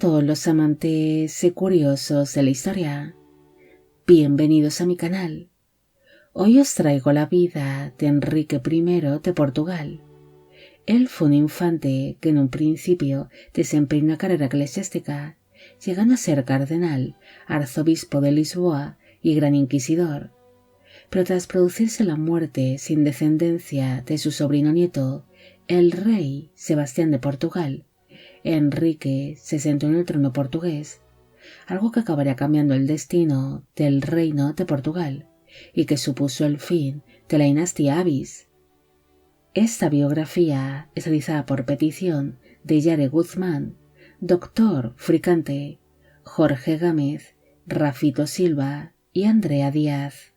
todos los amantes y curiosos de la historia. Bienvenidos a mi canal. Hoy os traigo la vida de Enrique I de Portugal. Él fue un infante que en un principio desempeñó una carrera eclesiástica, llegando a ser cardenal, arzobispo de Lisboa y gran inquisidor. Pero tras producirse la muerte sin descendencia de su sobrino nieto, el rey Sebastián de Portugal, Enrique se sentó en el trono portugués, algo que acabaría cambiando el destino del reino de Portugal y que supuso el fin de la dinastía Avis. Esta biografía es realizada por petición de Yare Guzmán, Doctor Fricante, Jorge Gámez, Rafito Silva y Andrea Díaz.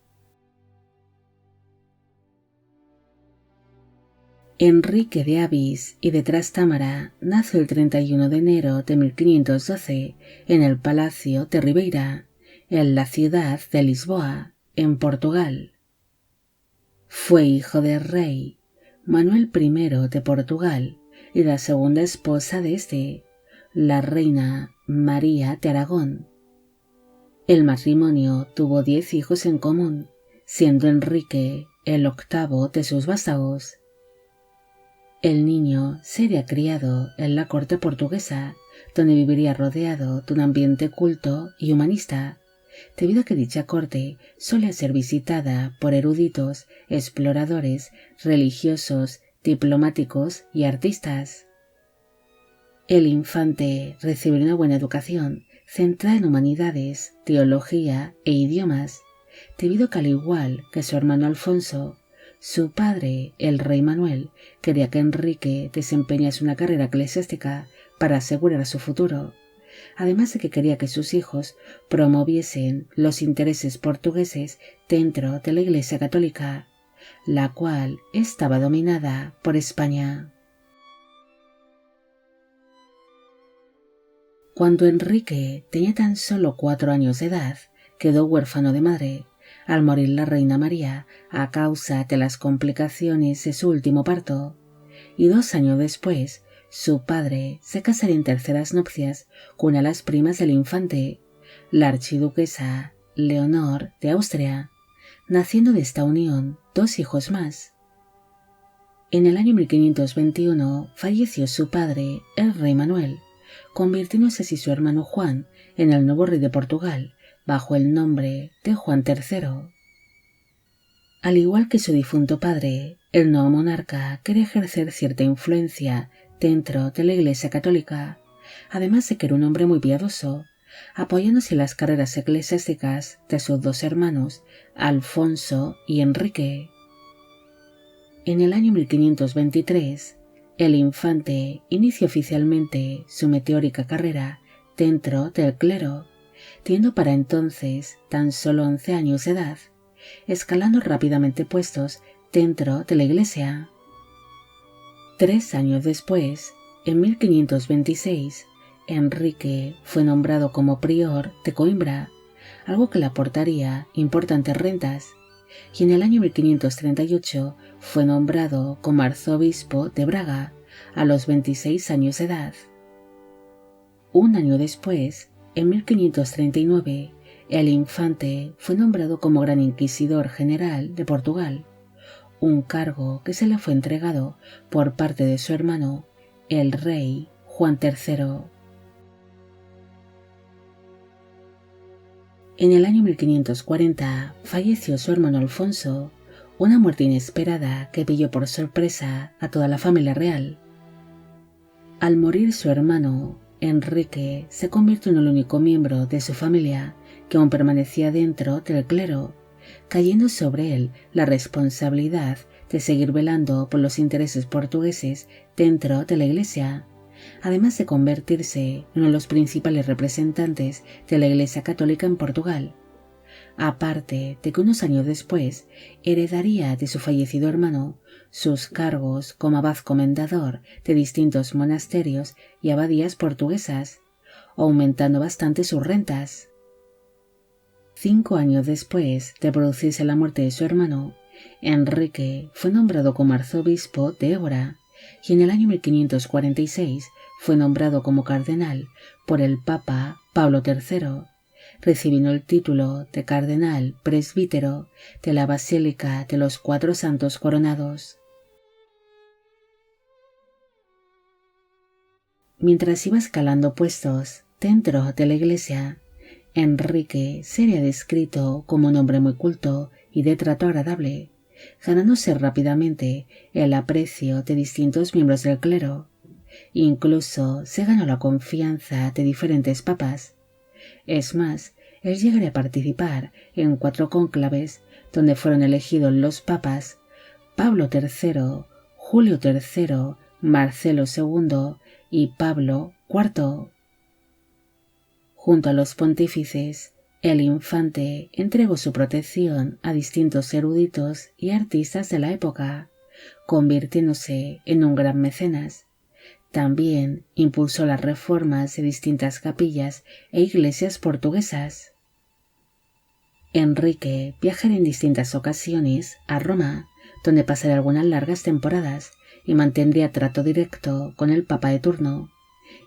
Enrique de Avis y de Trastámara nació el 31 de enero de 1512 en el Palacio de Ribeira, en la ciudad de Lisboa, en Portugal. Fue hijo del rey Manuel I de Portugal y la segunda esposa de este, la reina María de Aragón. El matrimonio tuvo 10 hijos en común, siendo Enrique el octavo de sus vástagos. El niño sería criado en la corte portuguesa, donde viviría rodeado de un ambiente culto y humanista, debido a que dicha corte solía ser visitada por eruditos, exploradores, religiosos, diplomáticos y artistas. El infante recibió una buena educación centrada en humanidades, teología e idiomas, debido a que al igual que su hermano Alfonso, su padre, el rey Manuel, quería que Enrique desempeñase una carrera eclesiástica para asegurar su futuro, además de que quería que sus hijos promoviesen los intereses portugueses dentro de la Iglesia Católica, la cual estaba dominada por España. Cuando Enrique tenía tan solo 4 años de edad, quedó huérfano de madre, al morir la reina María a causa de las complicaciones de su último parto, y 2 años después su padre se casaría en terceras nupcias con una de las primas del infante, la archiduquesa Leonor de Austria, naciendo de esta unión 2 hijos más. En el año 1521 falleció su padre, el rey Manuel, convirtiéndose así su hermano Juan en el nuevo rey de Portugal, bajo el nombre de Juan III. Al igual que su difunto padre, el nuevo monarca quería ejercer cierta influencia dentro de la Iglesia Católica, además de que era un hombre muy piadoso, apoyándose en las carreras eclesiásticas de sus 2 hermanos, Alfonso y Enrique. En el año 1523, el infante inició oficialmente su meteórica carrera dentro del clero, teniendo para entonces tan solo 11 años de edad, escalando rápidamente puestos dentro de la iglesia. 3 años después, en 1526, Enrique fue nombrado como prior de Coimbra, algo que le aportaría importantes rentas, y en el año 1538 fue nombrado como arzobispo de Braga a los 26 años de edad. Un año después, en 1539, el infante fue nombrado como Gran Inquisidor General de Portugal, un cargo que se le fue entregado por parte de su hermano, el rey Juan III. En el año 1540 falleció su hermano Alfonso, una muerte inesperada que pilló por sorpresa a toda la familia real. Al morir su hermano, Enrique se convirtió en el único miembro de su familia que aún permanecía dentro del clero, cayendo sobre él la responsabilidad de seguir velando por los intereses portugueses dentro de la Iglesia, además de convertirse en uno de los principales representantes de la Iglesia Católica en Portugal, aparte de que unos años después heredaría de su fallecido hermano sus cargos como abad comendador de distintos monasterios y abadías portuguesas, aumentando bastante sus rentas. 5 años después de producirse la muerte de su hermano, Enrique fue nombrado como arzobispo de Évora y en el año 1546 fue nombrado como cardenal por el Papa Pablo III, recibiendo el título de cardenal presbítero de la Basílica de los Cuatro Santos Coronados. Mientras iba escalando puestos dentro de la iglesia, Enrique se había descrito como un hombre muy culto y de trato agradable, ganándose rápidamente el aprecio de distintos miembros del clero. Incluso se ganó la confianza de diferentes papas. Es más, él llegaría a participar en 4 cónclaves donde fueron elegidos los papas Pablo III, Julio III, Marcelo II y Pablo IV. Junto a los pontífices, el infante entregó su protección a distintos eruditos y artistas de la época, convirtiéndose en un gran mecenas. También impulsó las reformas de distintas capillas e iglesias portuguesas. Enrique viajaría en distintas ocasiones a Roma, donde pasaría algunas largas temporadas y mantendría trato directo con el Papa de turno.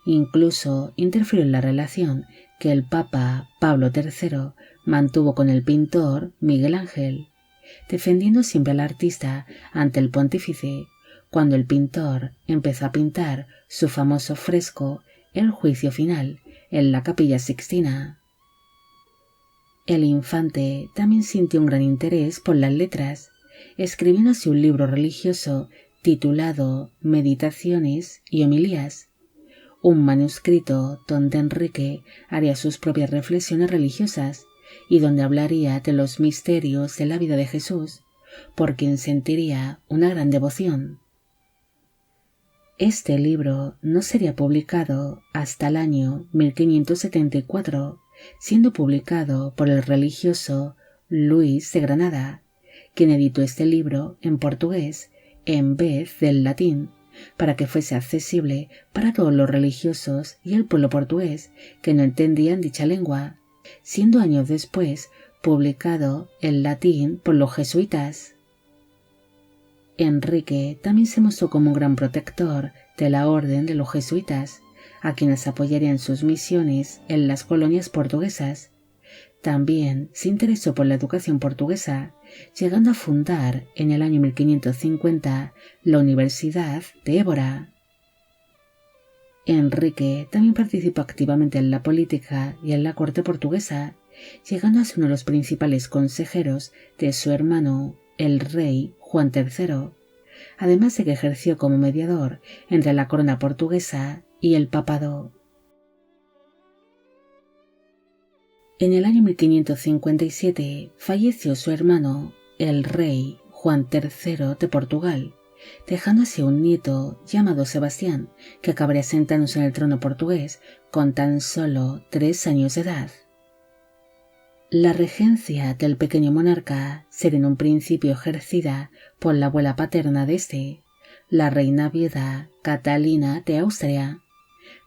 Incluso interfirió en la relación que el Papa Pablo III mantuvo con el pintor Miguel Ángel, defendiendo siempre al artista ante el pontífice, cuando el pintor empezó a pintar su famoso fresco El Juicio Final en la Capilla Sixtina. El infante también sintió un gran interés por las letras, escribiendo así un libro religioso titulado Meditaciones y Homilías, un manuscrito donde Enrique haría sus propias reflexiones religiosas y donde hablaría de los misterios de la vida de Jesús, por quien sentiría una gran devoción. Este libro no sería publicado hasta el año 1574, siendo publicado por el religioso Luis de Granada, quien editó este libro en portugués en vez del latín, para que fuese accesible para todos los religiosos y el pueblo portugués que no entendían dicha lengua, siendo años después publicado en latín por los jesuitas. Enrique también se mostró como un gran protector de la orden de los jesuitas, a quienes apoyaría en sus misiones en las colonias portuguesas. También se interesó por la educación portuguesa, llegando a fundar en el año 1550 la Universidad de Évora. Enrique también participó activamente en la política y en la corte portuguesa, llegando a ser uno de los principales consejeros de su hermano, el rey Juan III, además de que ejerció como mediador entre la corona portuguesa y el papado. En el año 1557 falleció su hermano, el rey Juan III de Portugal, dejando así un nieto llamado Sebastián, que acabaría sentándose en el trono portugués con tan solo 3 años de edad. La regencia del pequeño monarca sería en un principio ejercida por la abuela paterna de este, la reina viuda Catalina de Austria,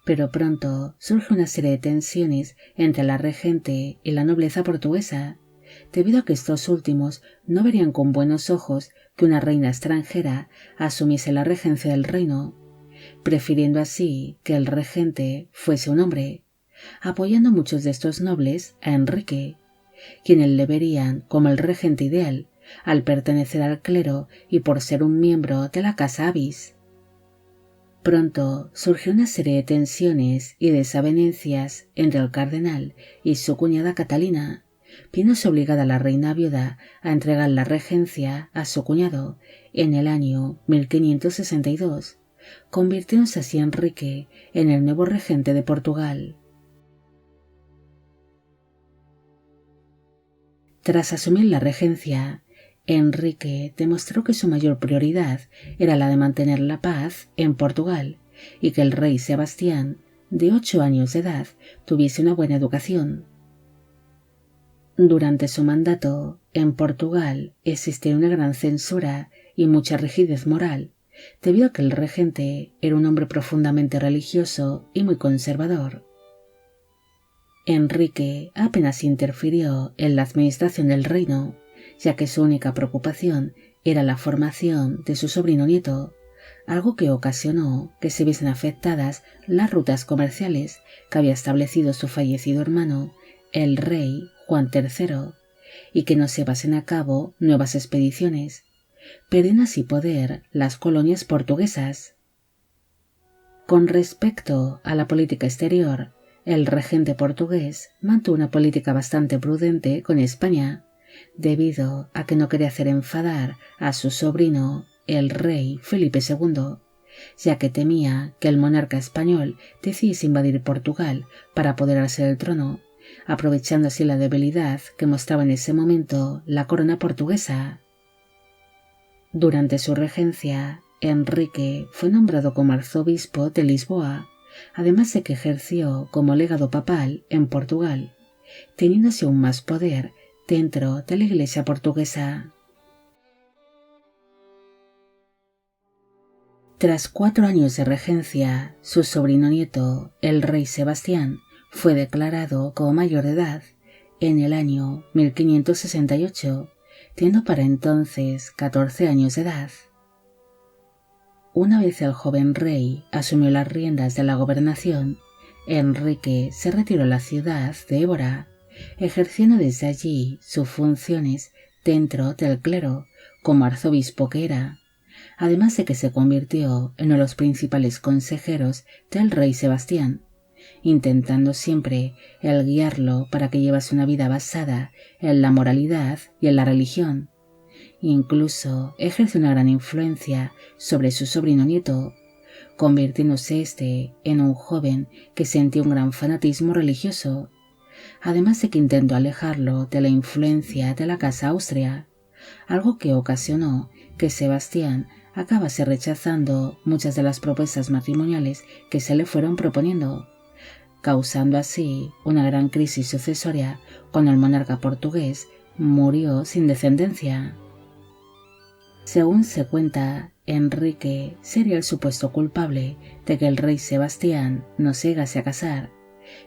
pero pronto surge una serie de tensiones entre la regente y la nobleza portuguesa, debido a que estos últimos no verían con buenos ojos que una reina extranjera asumiese la regencia del reino, prefiriendo así que el regente fuese un hombre, apoyando muchos de estos nobles a Enrique, quienes le verían como el regente ideal al pertenecer al clero y por ser un miembro de la casa Avis. Pronto surgió una serie de tensiones y desavenencias entre el cardenal y su cuñada Catalina, viéndose obligada la reina viuda a entregar la regencia a su cuñado en el año 1562, convirtiéndose así Enrique en el nuevo regente de Portugal. Tras asumir la regencia, Enrique demostró que su mayor prioridad era la de mantener la paz en Portugal y que el rey Sebastián, de 8 años de edad, tuviese una buena educación. Durante su mandato, en Portugal existía una gran censura y mucha rigidez moral, debido a que el regente era un hombre profundamente religioso y muy conservador. Enrique apenas interfirió en la administración del reino, ya que su única preocupación era la formación de su sobrino nieto, algo que ocasionó que se viesen afectadas las rutas comerciales que había establecido su fallecido hermano, el rey Juan III, y que no se llevasen a cabo nuevas expediciones, perdiendo así poder las colonias portuguesas. Con respecto a la política exterior, el regente portugués mantuvo una política bastante prudente con España, debido a que no quería hacer enfadar a su sobrino, el rey Felipe II, ya que temía que el monarca español decidiese invadir Portugal para apoderarse del trono, aprovechando así la debilidad que mostraba en ese momento la corona portuguesa. Durante su regencia, Enrique fue nombrado como arzobispo de Lisboa, además de que ejerció como legado papal en Portugal, teniendo así aún más poder dentro de la Iglesia portuguesa. Tras 4 años de regencia, su sobrino nieto, el rey Sebastián, fue declarado como mayor de edad en el año 1568, teniendo para entonces 14 años de edad. Una vez el joven rey asumió las riendas de la gobernación, Enrique se retiró a la ciudad de Évora, ejerciendo desde allí sus funciones dentro del clero como arzobispo que era, además de que se convirtió en uno de los principales consejeros del rey Sebastián, intentando siempre el guiarlo para que llevase una vida basada en la moralidad y en la religión. Incluso ejerce una gran influencia sobre su sobrino nieto, convirtiéndose éste en un joven que sentía un gran fanatismo religioso, además de que intentó alejarlo de la influencia de la casa Austria, algo que ocasionó que Sebastián acabase rechazando muchas de las propuestas matrimoniales que se le fueron proponiendo, causando así una gran crisis sucesoria cuando el monarca portugués murió sin descendencia. Según se cuenta, Enrique sería el supuesto culpable de que el rey Sebastián no se llegase a casar,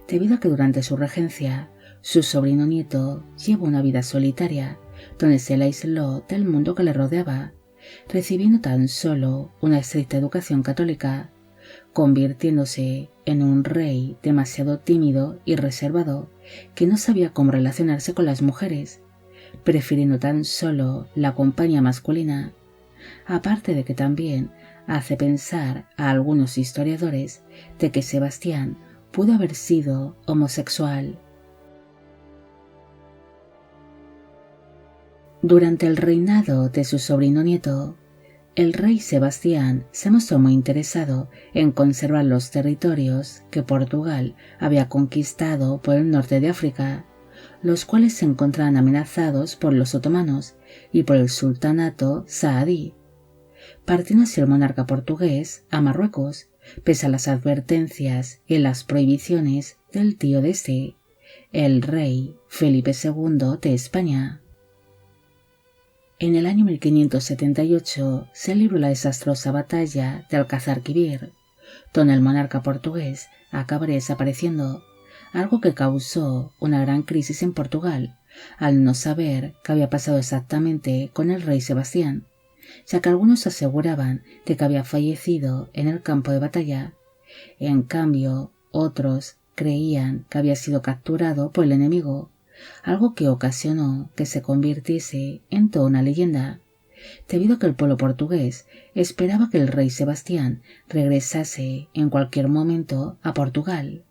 debido a que durante su regencia su sobrino nieto llevó una vida solitaria, donde se le aisló del mundo que le rodeaba, recibiendo tan solo una estricta educación católica, convirtiéndose en un rey demasiado tímido y reservado que no sabía cómo relacionarse con las mujeres, prefiriendo tan solo la compañía masculina, aparte de que también hace pensar a algunos historiadores de que Sebastián pudo haber sido homosexual. Durante el reinado de su sobrino nieto, el rey Sebastián se mostró muy interesado en conservar los territorios que Portugal había conquistado por el norte de África, los cuales se encontraban amenazados por los otomanos y por el sultanato saadí, partiendo así el monarca portugués a Marruecos, pese a las advertencias y las prohibiciones del tío de este, el rey Felipe II de España. En el año 1578 se libró la desastrosa batalla de Alcázar-Quibir, donde el monarca portugués acabaría desapareciendo, algo que causó una gran crisis en Portugal, al no saber qué había pasado exactamente con el rey Sebastián, ya que algunos aseguraban de que había fallecido en el campo de batalla. En cambio, otros creían que había sido capturado por el enemigo, algo que ocasionó que se convirtiese en toda una leyenda, debido a que el pueblo portugués esperaba que el rey Sebastián regresase en cualquier momento a Portugal.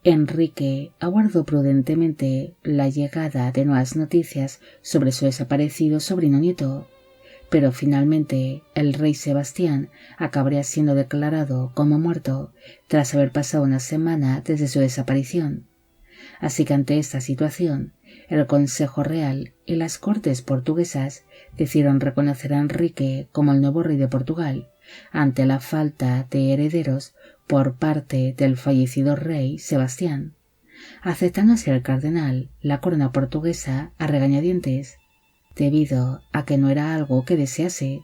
Enrique aguardó prudentemente la llegada de nuevas noticias sobre su desaparecido sobrino nieto, pero finalmente el rey Sebastián acabaría siendo declarado como muerto tras haber pasado una semana desde su desaparición. Así que ante esta situación, el Consejo Real y las Cortes portuguesas decidieron reconocer a Enrique como el nuevo rey de Portugal, ante la falta de herederos por parte del fallecido rey Sebastián, aceptando así el cardenal la corona portuguesa a regañadientes, debido a que no era algo que desease,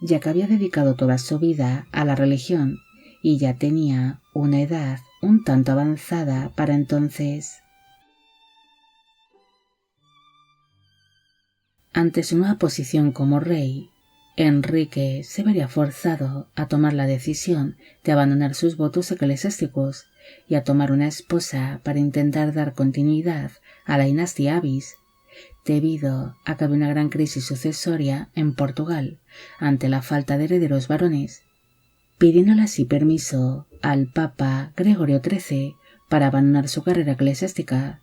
ya que había dedicado toda su vida a la religión y ya tenía una edad un tanto avanzada para entonces. Ante su nueva posición como rey, Enrique se vería forzado a tomar la decisión de abandonar sus votos eclesiásticos y a tomar una esposa para intentar dar continuidad a la dinastía Avis, debido a que había una gran crisis sucesoria en Portugal ante la falta de herederos varones, pidiéndole así permiso al Papa Gregorio XIII para abandonar su carrera eclesiástica,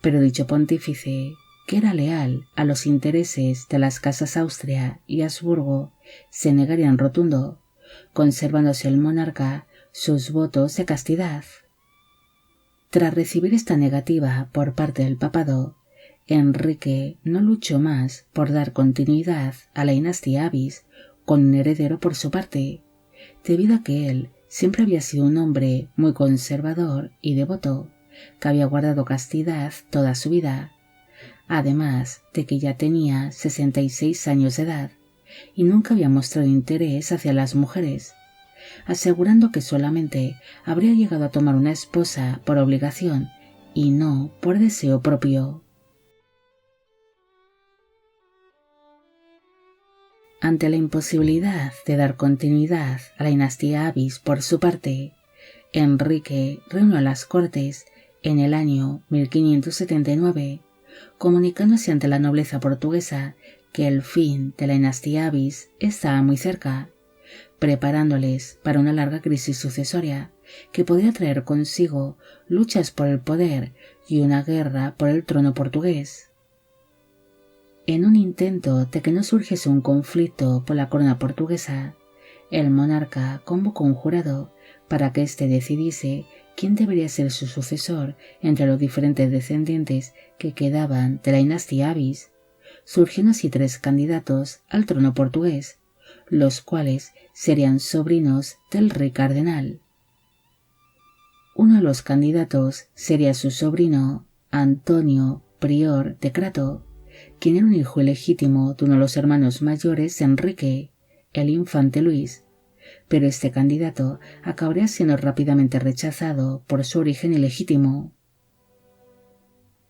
pero dicho pontífice, que era leal a los intereses de las casas Austria y Habsburgo, se negaría en rotundo, conservándose el monarca sus votos de castidad. Tras recibir esta negativa por parte del papado, Enrique no luchó más por dar continuidad a la dinastía Avis con un heredero por su parte, debido a que él siempre había sido un hombre muy conservador y devoto, que había guardado castidad toda su vida, además de que ya tenía 66 años de edad y nunca había mostrado interés hacia las mujeres, asegurando que solamente habría llegado a tomar una esposa por obligación y no por deseo propio. Ante la imposibilidad de dar continuidad a la dinastía Avis por su parte, Enrique reunió a las Cortes en el año 1579, comunicándose ante la nobleza portuguesa que el fin de la dinastía Avis estaba muy cerca, preparándoles para una larga crisis sucesoria que podía traer consigo luchas por el poder y una guerra por el trono portugués. En un intento de que no surgiese un conflicto por la corona portuguesa, el monarca convocó un jurado para que éste decidiese quién debería ser su sucesor entre los diferentes descendientes que quedaban de la dinastía Avis, surgiendo así 3 candidatos al trono portugués, los cuales serían sobrinos del rey cardenal. Uno de los candidatos sería su sobrino Antonio Prior de Crato, quien era un hijo ilegítimo de uno de los hermanos mayores de Enrique, el infante Luis, pero este candidato acabaría siendo rápidamente rechazado por su origen ilegítimo.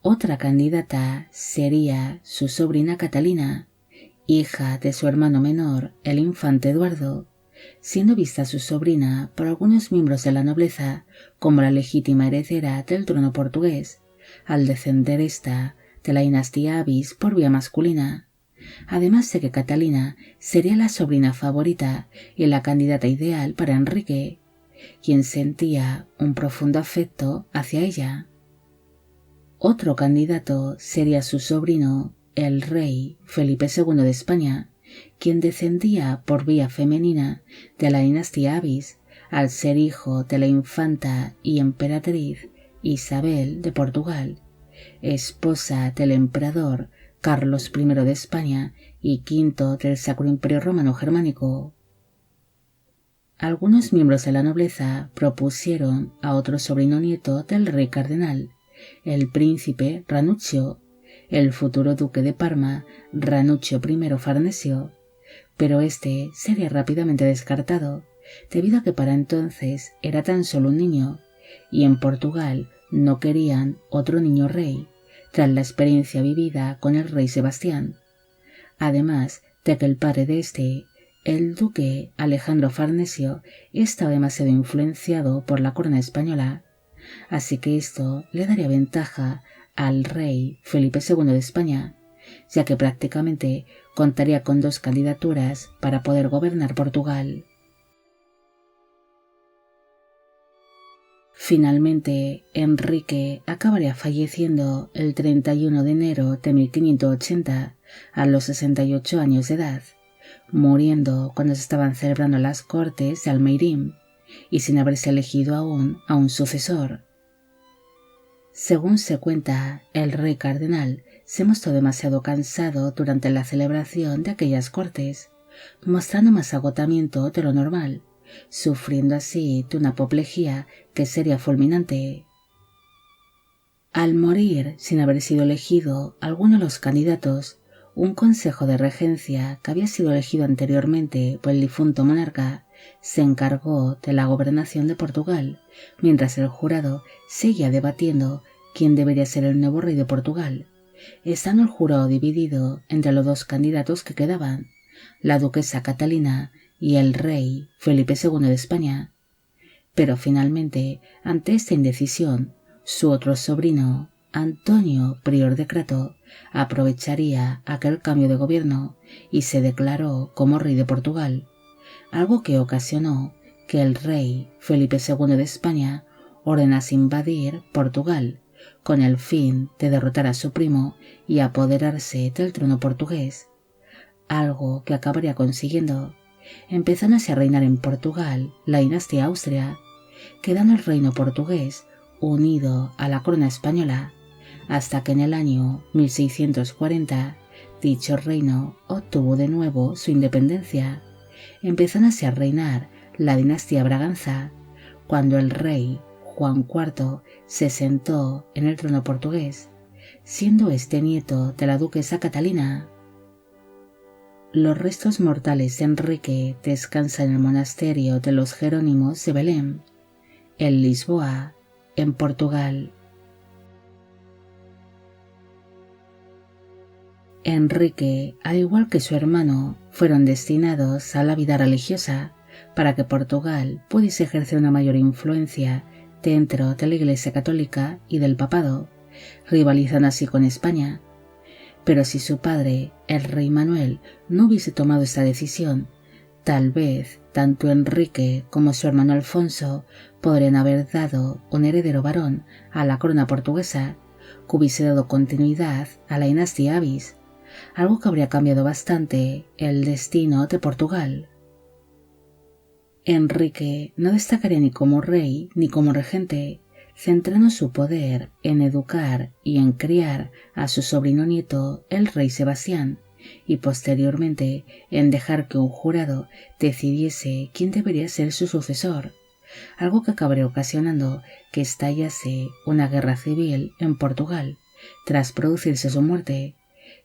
Otra candidata sería su sobrina Catalina, hija de su hermano menor, el infante Eduardo, siendo vista su sobrina por algunos miembros de la nobleza como la legítima heredera del trono portugués, al descender ésta de la dinastía Avis por vía masculina, además de que Catalina sería la sobrina favorita y la candidata ideal para Enrique, quien sentía un profundo afecto hacia ella. Otro candidato sería su sobrino, el rey Felipe II de España, quien descendía por vía femenina de la dinastía Avis al ser hijo de la infanta y emperatriz Isabel de Portugal, esposa del emperador Carlos I de España y V del Sacro Imperio Romano Germánico. Algunos miembros de la nobleza propusieron a otro sobrino nieto del rey cardenal, el príncipe Ranuccio, el futuro duque de Parma, Ranuccio I Farnesio, pero este sería rápidamente descartado, debido a que para entonces era tan solo un niño, y en Portugal no querían otro niño rey, tras la experiencia vivida con el rey Sebastián, además de que el padre de este, el duque Alejandro Farnesio, estaba demasiado influenciado por la corona española, así que esto le daría ventaja al rey Felipe II de España, ya que prácticamente contaría con 2 candidaturas para poder gobernar Portugal. Finalmente, Enrique acabaría falleciendo el 31 de enero de 1580 a los 68 años de edad, muriendo cuando se estaban celebrando las Cortes de Almeirim y sin haberse elegido aún a un sucesor. Según se cuenta, el rey cardenal se mostró demasiado cansado durante la celebración de aquellas Cortes, mostrando más agotamiento de lo normal, sufriendo así de una apoplejía que sería fulminante. Al morir sin haber sido elegido alguno de los candidatos, un consejo de regencia que había sido elegido anteriormente por el difunto monarca se encargó de la gobernación de Portugal, mientras el jurado seguía debatiendo quién debería ser el nuevo rey de Portugal, estando el jurado dividido entre los 2 candidatos que quedaban, la duquesa Catalina y el rey Felipe II de España. Pero finalmente, ante esta indecisión, su otro sobrino, Antonio Prior de Crato, aprovecharía aquel cambio de gobierno y se declaró como rey de Portugal, algo que ocasionó que el rey Felipe II de España ordenase invadir Portugal con el fin de derrotar a su primo y apoderarse del trono portugués, algo que acabaría consiguiendo, empezándose a reinar en Portugal la dinastía Austria, quedando el reino portugués unido a la corona española, hasta que en el año 1640 dicho reino obtuvo de nuevo su independencia, empezándose a reinar la dinastía Braganza, cuando el rey Juan IV se sentó en el trono portugués, siendo este nieto de la duquesa Catalina. Los restos mortales de Enrique descansan en el monasterio de los Jerónimos de Belém, en Lisboa, en Portugal. Enrique, al igual que su hermano, fueron destinados a la vida religiosa para que Portugal pudiese ejercer una mayor influencia dentro de la Iglesia Católica y del Papado, rivalizando así con España. Pero si su padre, el rey Manuel, no hubiese tomado esta decisión, tal vez tanto Enrique como su hermano Alfonso podrían haber dado un heredero varón a la corona portuguesa, que hubiese dado continuidad a la dinastía Avis, algo que habría cambiado bastante el destino de Portugal. Enrique no destacaría ni como rey ni como regente, centrando su poder en educar y en criar a su sobrino nieto, el rey Sebastián, y posteriormente en dejar que un jurado decidiese quién debería ser su sucesor, algo que acabaría ocasionando que estallase una guerra civil en Portugal tras producirse su muerte,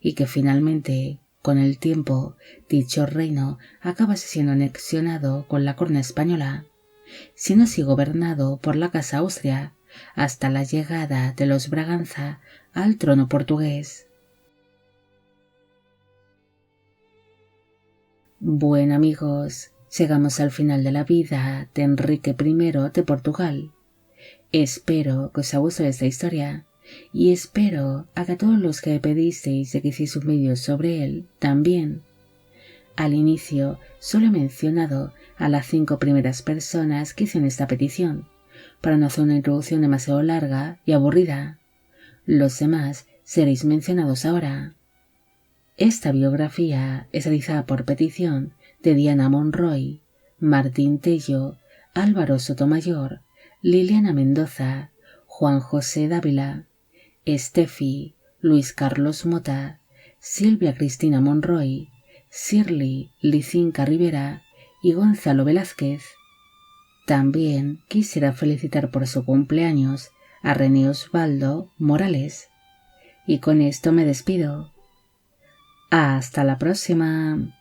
y que finalmente, con el tiempo, dicho reino acabase siendo anexionado con la corona española, siendo así gobernado por la Casa Austria hasta la llegada de los Braganza al trono portugués. Bueno amigos, llegamos al final de la vida de Enrique I de Portugal. Espero que os haya gustado esta historia y espero a que todos los que pedisteis de que hiciese un vídeo sobre él también. Al inicio solo he mencionado a las 5 primeras personas que hicieron esta petición, para no hacer una introducción demasiado larga y aburrida. Los demás seréis mencionados ahora. Esta biografía es realizada por petición de Diana Monroy, Martín Tello, Álvaro Sotomayor, Liliana Mendoza, Juan José Dávila, Estefi, Luis Carlos Mota, Silvia Cristina Monroy, Shirley Licinca Rivera y Gonzalo Velázquez. También quisiera felicitar por su cumpleaños a René Osvaldo Morales. Y con esto me despido. Hasta la próxima.